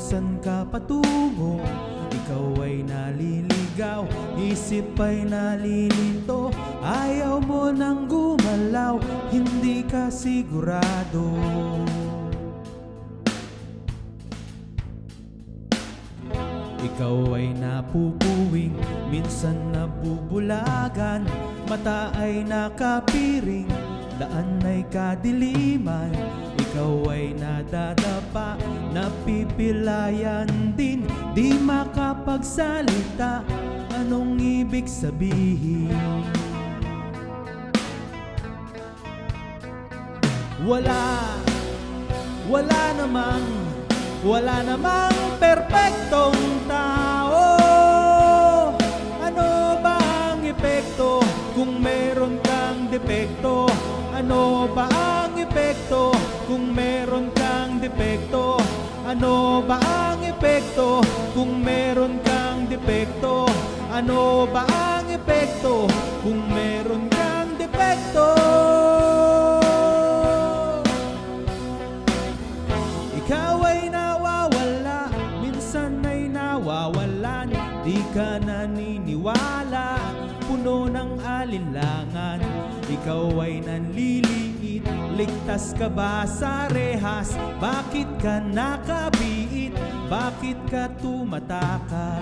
San ka patungo? Ikaw ay naliligaw, isip ay nalilito. Ayaw mo nang gumalaw, hindi ka sigurado. Ikaw ay napupuwing, minsan nabubulagan. Mata ay nakapiring, daan ay kadiliman. Ikaw ay nadadapa, napipilayan din. Di makapagsalita, anong ibig sabihin? Wala namang perpektong tao. Ano ba ang epekto kung meron kang depekto? Ano ba ang epekto kung meron kang depekto? Ano ba ang epekto kung meron kang depekto? Ano ba ang epekto kung meron kang depekto? Ikaw ay nawawala, minsan ay nawawalan. Di ka naniniwala, puno ng alinlangan. Ikaw ay nanliliit, ligtas ka ba sa rehas? Bakit ka nakabiit? Bakit ka tumatakas?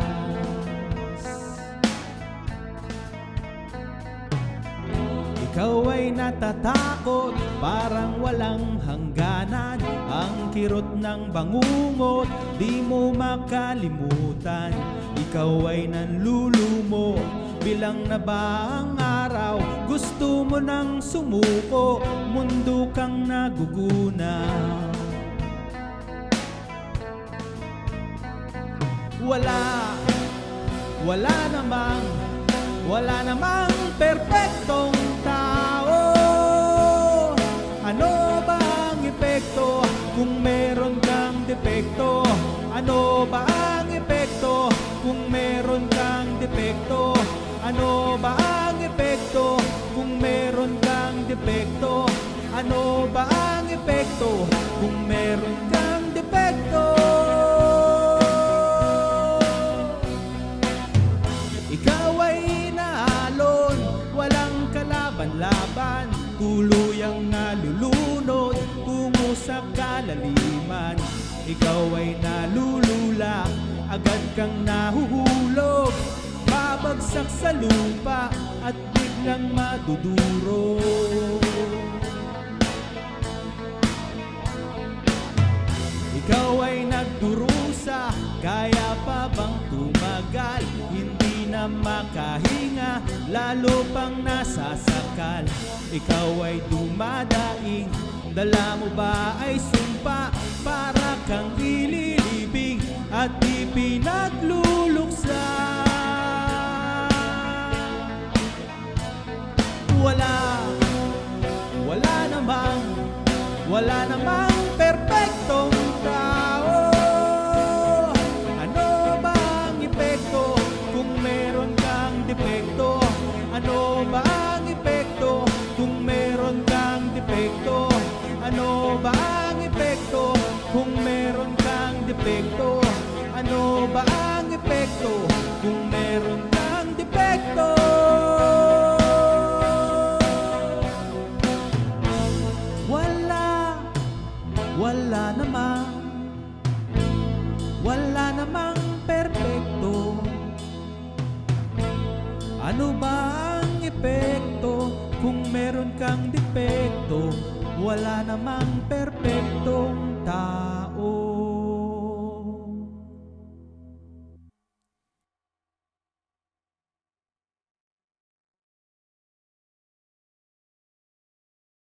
Ikaw ay natatakot, parang walang hangganan. Ang kirot ng bangungot, di mo makalimutan. Ikaw ay nanlulumo, bilang na ba ang araw? Gusto mo nang sumuko, mundo kang nagugunaw. Wala namang perpektong tao. Ano ba ang epekto kung meron kang depekto? Ano ba ang epekto kung meron kang depekto? Ano ba ang epekto kung meron kang depekto? Ano ba ang epekto kung meron kang depekto? Ikaw ay naalon, walang kalaban-laban. Tuluyang nalulunod tungo sa kalaliman. Ikaw ay nalulula, agad kang nahuhulog. Babagsak sa lupa at biglang madudurog. Ikaw ay nagdurusa, kaya pa bang tumagal? Hindi na makahinga, lalo pang nasasakal. Ikaw ay dumadaing, dala mo ba ay sumpa? Para kang ililibing at ipinagluluksa. Wala namang perpektong tao. Ano ba ang epekto kung meron kang depekto? Ano ba ang epekto kung meron kang depekto? Ano ba ang epekto kung meron kang depekto? Ano ba ang epekto kung meron kang depekto? Wala namang perpekto. Ano ba ang epekto kung meron kang depekto? Wala namang perpektong tao.